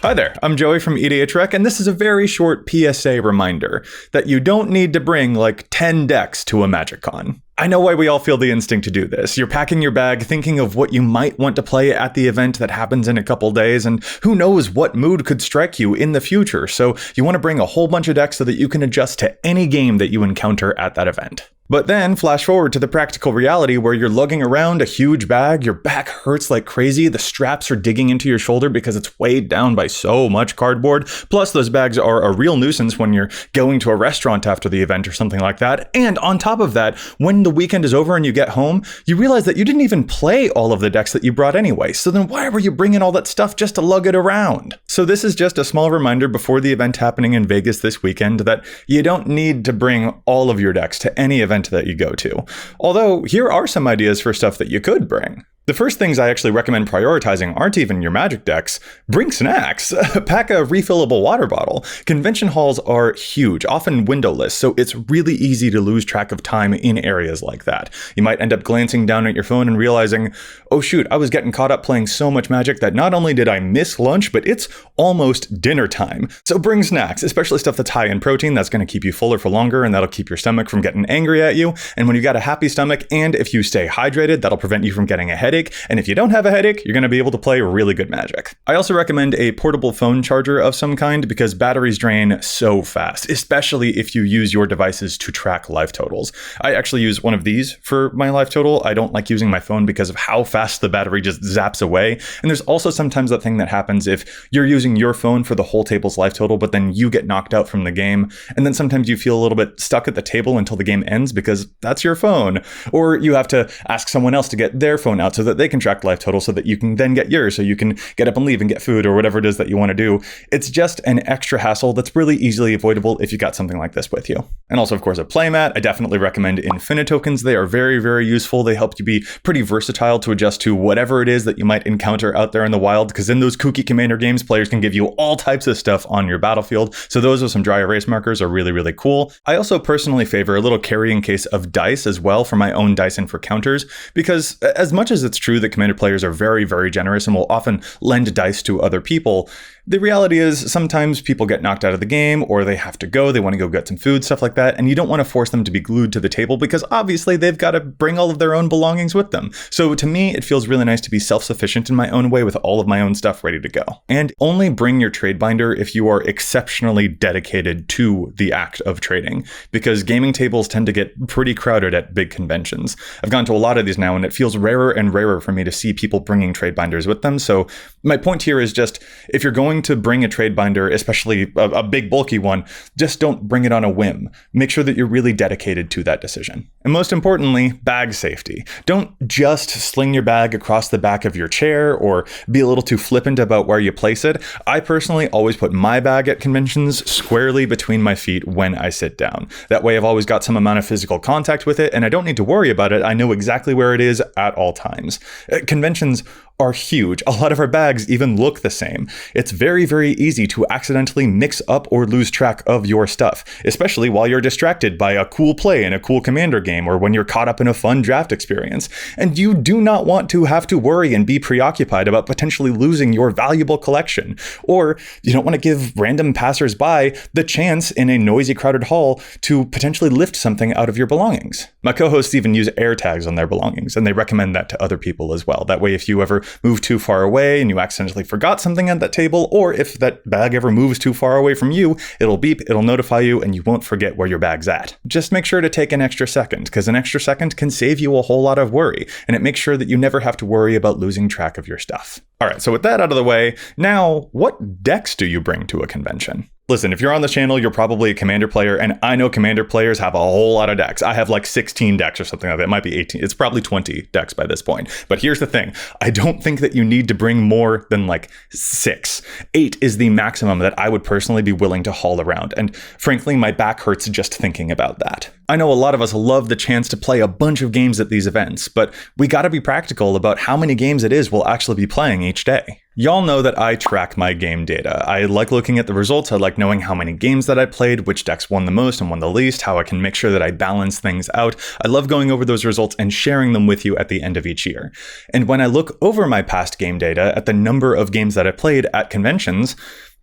Hi there, I'm Joey from EDH Rec, and this is a very short PSA reminder that you don't need to bring like 10 decks to a MagicCon. I know why we all feel the instinct to do this. You're packing your bag thinking of what you might want to play at the event that happens in a couple days, and who knows what mood could strike you in the future, so you want to bring a whole bunch of decks so that you can adjust to any game that you encounter at that event. But then, flash forward to the practical reality where you're lugging around a huge bag, your back hurts like crazy, the straps are digging into your shoulder because it's weighed down by so much cardboard, plus those bags are a real nuisance when you're going to a restaurant after the event or something like that, and on top of that, when the weekend is over and you get home, you realize that you didn't even play all of the decks that you brought anyway, so then why were you bringing all that stuff just to lug it around? So this is just a small reminder before the event happening in Vegas this weekend that you don't need to bring all of your decks to any event that you go to. Although, here are some ideas for stuff that you could bring. The first things I actually recommend prioritizing aren't even your Magic decks. Bring snacks. Pack a refillable water bottle. Convention halls are huge, often windowless, so it's really easy to lose track of time in areas like that. You might end up glancing down at your phone and realizing, oh shoot, I was getting caught up playing so much Magic that not only did I miss lunch, but it's almost dinner time. So bring snacks, especially stuff that's high in protein. That's going to keep you fuller for longer, and that'll keep your stomach from getting angry at you. And when you got a happy stomach, and if you stay hydrated, that'll prevent you from getting a headache. And if you don't have a headache, you're going to be able to play really good Magic. I also recommend a portable phone charger of some kind because batteries drain so fast, especially if you use your devices to track life totals. I actually use one of these for my life total. I don't like using my phone because of how fast the battery just zaps away. And there's also sometimes that thing that happens if you're using your phone for the whole table's life total, but then you get knocked out from the game. And then sometimes you feel a little bit stuck at the table until the game ends because that's your phone. Or you have to ask someone else to get their phone out so that they can track life total so that you can then get yours, so you can get up and leave and get food or whatever it is that you want to do. It's just an extra hassle that's really easily avoidable if you got something like this with you. And also, of course, a playmat. I definitely recommend Infinitokens. They are very, very useful. They help you be pretty versatile to adjust to whatever it is that you might encounter out there in the wild, because in those kooky commander games, players can give you all types of stuff on your battlefield. So those with some dry erase markers are really, really cool. I also personally favor a little carrying case of dice as well for my own dice and for counters, because as much as it's true that Commander players are very, very generous and will often lend dice to other people, the reality is sometimes people get knocked out of the game or they have to go, they want to go get some food, stuff like that, and you don't want to force them to be glued to the table because obviously they've got to bring all of their own belongings with them. So to me, it feels really nice to be self-sufficient in my own way with all of my own stuff ready to go. And only bring your trade binder if you are exceptionally dedicated to the act of trading, because gaming tables tend to get pretty crowded at big conventions. I've gone to a lot of these now and it feels rarer and rarer for me to see people bringing trade binders with them. So my point here is just, if you're going to bring a trade binder, especially a big bulky one, just don't bring it on a whim. Make sure that you're really dedicated to that decision. And most importantly, bag safety. Don't just sling your bag across the back of your chair or be a little too flippant about where you place it. I personally always put my bag at conventions squarely between my feet when I sit down. That way I've always got some amount of physical contact with it and I don't need to worry about it. I know exactly where it is at all times. Conventions are huge. A lot of our bags even look the same. It's very, very easy to accidentally mix up or lose track of your stuff, especially while you're distracted by a cool play in a cool commander game or when you're caught up in a fun draft experience. And you do not want to have to worry and be preoccupied about potentially losing your valuable collection. Or you don't want to give random passersby the chance in a noisy, crowded hall to potentially lift something out of your belongings. My co-hosts even use air tags on their belongings, and they recommend that to other people as well. That way, if you ever move too far away and you accidentally forgot something at that table, or if that bag ever moves too far away from you, it'll beep, it'll notify you, and you won't forget where your bag's at. Just make sure to take an extra second, because an extra second can save you a whole lot of worry, and it makes sure that you never have to worry about losing track of your stuff. All right, so with that out of the way, now what decks do you bring to a convention? Listen, if you're on the channel, you're probably a Commander player, and I know Commander players have a whole lot of decks. I have like 16 decks or something like that. It might be 18. It's probably 20 decks by this point. But here's the thing. I don't think that you need to bring more than like 6. 8 is the maximum that I would personally be willing to haul around. And frankly, my back hurts just thinking about that. I know a lot of us love the chance to play a bunch of games at these events, but we got to be practical about how many games it is we'll actually be playing each day. Y'all know that I track my game data. I like looking at the results. I like knowing how many games that I played, which decks won the most and won the least, how I can make sure that I balance things out. I love going over those results and sharing them with you at the end of each year. And when I look over my past game data at the number of games that I played at conventions,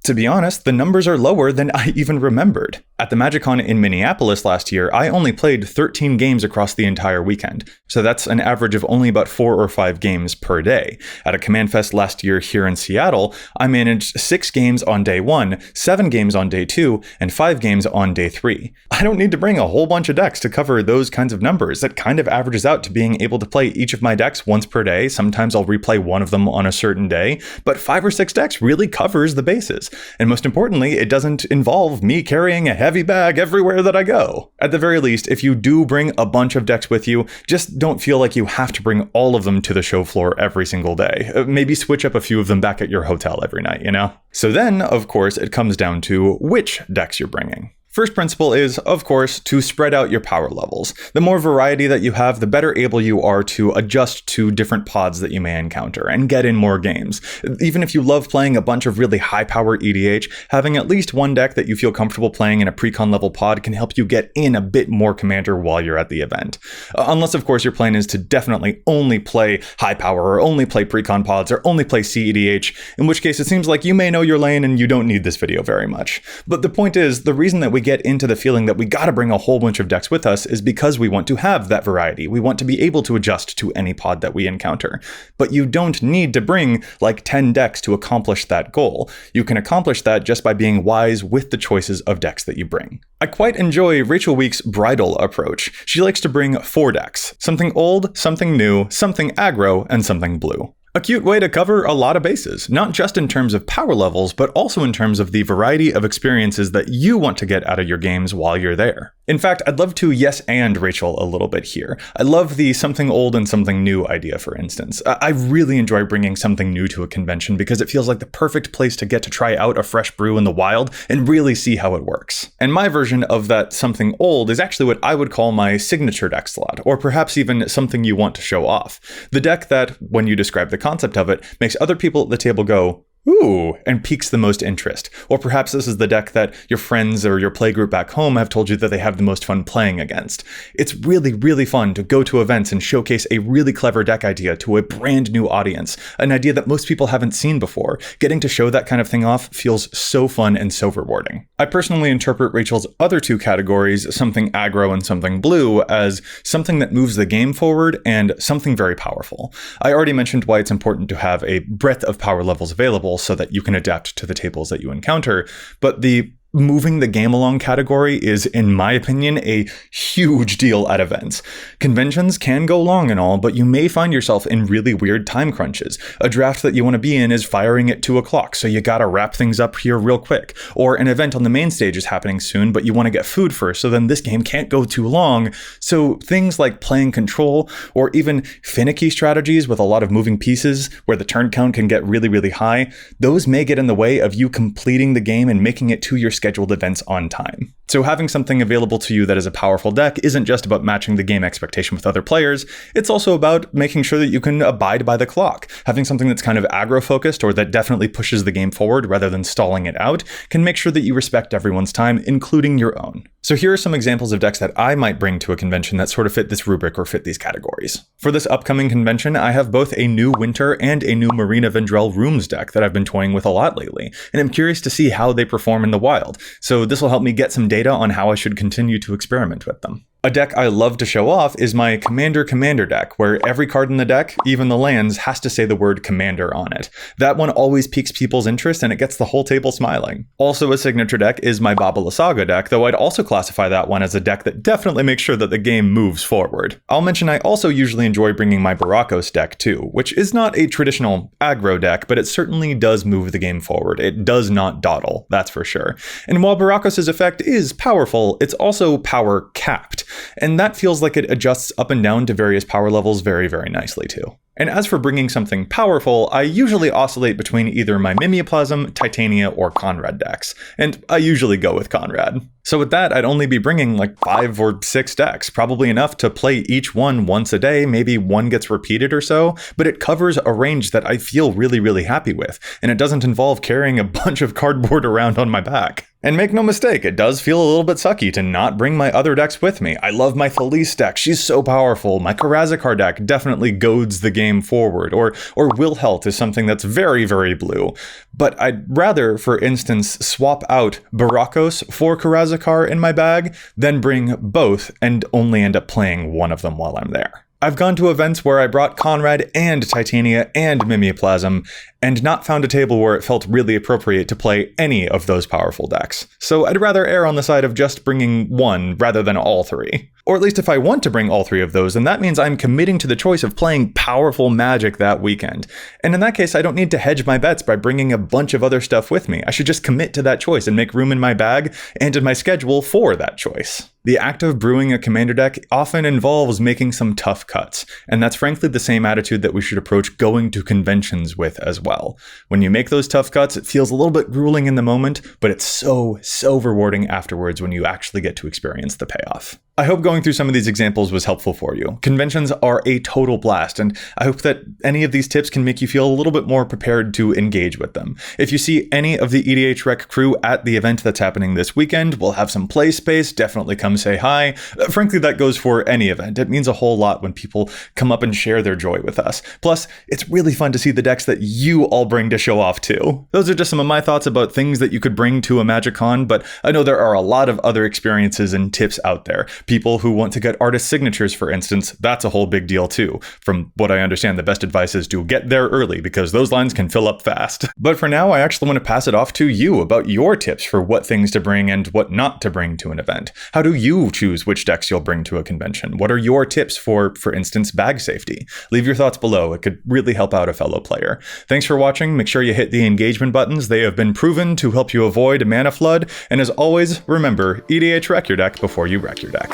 to be honest, the numbers are lower than I even remembered. At the MagicCon in Minneapolis last year, I only played 13 games across the entire weekend. So that's an average of only about 4 or 5 games per day. At a Command Fest last year here in Seattle, I managed 6 games on day 1, 7 games on day 2, and 5 games on day 3. I don't need to bring a whole bunch of decks to cover those kinds of numbers. That kind of averages out to being able to play each of my decks once per day. Sometimes I'll replay one of them on a certain day, but 5 or 6 decks really covers the bases. And most importantly, it doesn't involve me carrying a heavy bag everywhere that I go. At the very least, if you do bring a bunch of decks with you, just don't feel like you have to bring all of them to the show floor every single day. Maybe switch up a few of them back at your hotel every night, you know? So then, of course, it comes down to which decks you're bringing. First principle is, of course, to spread out your power levels. The more variety that you have, the better able you are to adjust to different pods that you may encounter and get in more games. Even if you love playing a bunch of really high power EDH, having at least one deck that you feel comfortable playing in a pre-con level pod can help you get in a bit more commander while you're at the event. Unless, of course, your plan is to definitely only play high power or only play pre-con pods or only play CEDH, in which case it seems like you may know your lane and you don't need this video very much. But the point is, the reason that we get into the feeling that we gotta bring a whole bunch of decks with us is because we want to have that variety. We want to be able to adjust to any pod that we encounter. But you don't need to bring like 10 decks to accomplish that goal. You can accomplish that just by being wise with the choices of decks that you bring. I quite enjoy Rachel Week's bridal approach. She likes to bring 4 decks. Something old, something new, something aggro, and something blue. A cute way to cover a lot of bases, not just in terms of power levels, but also in terms of the variety of experiences that you want to get out of your games while you're there. In fact, I'd love to yes and Rachel a little bit here. I love the something old and something new idea, for instance. I really enjoy bringing something new to a convention because it feels like the perfect place to get to try out a fresh brew in the wild and really see how it works. And my version of that something old is actually what I would call my signature deck slot, or perhaps even something you want to show off. The deck that, when you describe the concept of it, makes other people at the table go, ooh, and piques the most interest. Or perhaps this is the deck that your friends or your playgroup back home have told you that they have the most fun playing against. It's really, really fun to go to events and showcase a really clever deck idea to a brand new audience, an idea that most people haven't seen before. Getting to show that kind of thing off feels so fun and so rewarding. I personally interpret Rachel's other 2 categories, something aggro and something blue, as something that moves the game forward and something very powerful. I already mentioned why it's important to have a breadth of power levels available so that you can adapt to the tables that you encounter, but the moving the game along category is, in my opinion, a huge deal at events. Conventions can go long and all, but you may find yourself in really weird time crunches. A draft that you want to be in is firing at 2 o'clock, so you gotta wrap things up here real quick. Or an event on the main stage is happening soon, but you want to get food first, so then this game can't go too long. So things like playing control, or even finicky strategies with a lot of moving pieces, where the turn count can get really, really high, those may get in the way of you completing the game and making it to your scheduled events on time. So having something available to you that is a powerful deck isn't just about matching the game expectation with other players, it's also about making sure that you can abide by the clock. Having something that's kind of aggro-focused or that definitely pushes the game forward rather than stalling it out can make sure that you respect everyone's time, including your own. So here are some examples of decks that I might bring to a convention that sort of fit this rubric or fit these categories. For this upcoming convention, I have both a new Winter and a new Marina Vendrell Rooms deck that I've been toying with a lot lately, and I'm curious to see how they perform in the wild. So this will help me get some data on how I should continue to experiment with them. A deck I love to show off is my Commander deck, where every card in the deck, even the lands, has to say the word Commander on it. That one always piques people's interest and it gets the whole table smiling. Also a signature deck is my Babala Saga deck, though I'd also classify that one as a deck that definitely makes sure that the game moves forward. I'll mention I also usually enjoy bringing my Barakos deck too, which is not a traditional aggro deck, but it certainly does move the game forward. It does not dawdle, that's for sure. And while Barakos' effect is powerful, it's also power capped. And that feels like it adjusts up and down to various power levels very, very nicely too. And as for bringing something powerful, I usually oscillate between either my Mimeoplasm, Titania, or Conrad decks, and I usually go with Conrad. So with that, I'd only be bringing like 5 or 6 decks, probably enough to play each one once a day, maybe one gets repeated or so, but it covers a range that I feel really, really happy with, and it doesn't involve carrying a bunch of cardboard around on my back. And make no mistake, it does feel a little bit sucky to not bring my other decks with me. I love my Felice deck, she's so powerful. My Karazakar deck definitely goads the game forward, or Wilhelt is something that's very, very blue. But I'd rather, for instance, swap out Barakos for Karazakar in my bag than bring both and only end up playing one of them while I'm there. I've gone to events where I brought Conrad and Titania and Mimeoplasm, and not found a table where it felt really appropriate to play any of those powerful decks. So I'd rather err on the side of just bringing one rather than all 3. Or at least if I want to bring all 3 of those, then that means I'm committing to the choice of playing powerful Magic that weekend. And in that case, I don't need to hedge my bets by bringing a bunch of other stuff with me. I should just commit to that choice and make room in my bag and in my schedule for that choice. The act of brewing a commander deck often involves making some tough cuts, and that's frankly the same attitude that we should approach going to conventions with as well. When you make those tough cuts, it feels a little bit grueling in the moment, but it's so rewarding afterwards when you actually get to experience the payoff. I hope going through some of these examples was helpful for you. Conventions are a total blast, and I hope that any of these tips can make you feel a little bit more prepared to engage with them. If you see any of the EDH Rec crew at the event that's happening this weekend, we'll have some play space, definitely come say hi. Frankly, that goes for any event. It means a whole lot when people come up and share their joy with us. Plus, it's really fun to see the decks that you all bring to show off too. Those are just some of my thoughts about things that you could bring to a MagicCon, but I know there are a lot of other experiences and tips out there. People who want to get artist signatures, for instance, that's a whole big deal too. From what I understand, the best advice is to get there early because those lines can fill up fast. But for now, I actually want to pass it off to you about your tips for what things to bring and what not to bring to an event. How do you choose which decks you'll bring to a convention? What are your tips for instance, bag safety? Leave your thoughts below. It could really help out a fellow player. Thanks for watching. Make sure you hit the engagement buttons. They have been proven to help you avoid a mana flood. And as always, remember, EDH wreck your deck before you wreck your deck.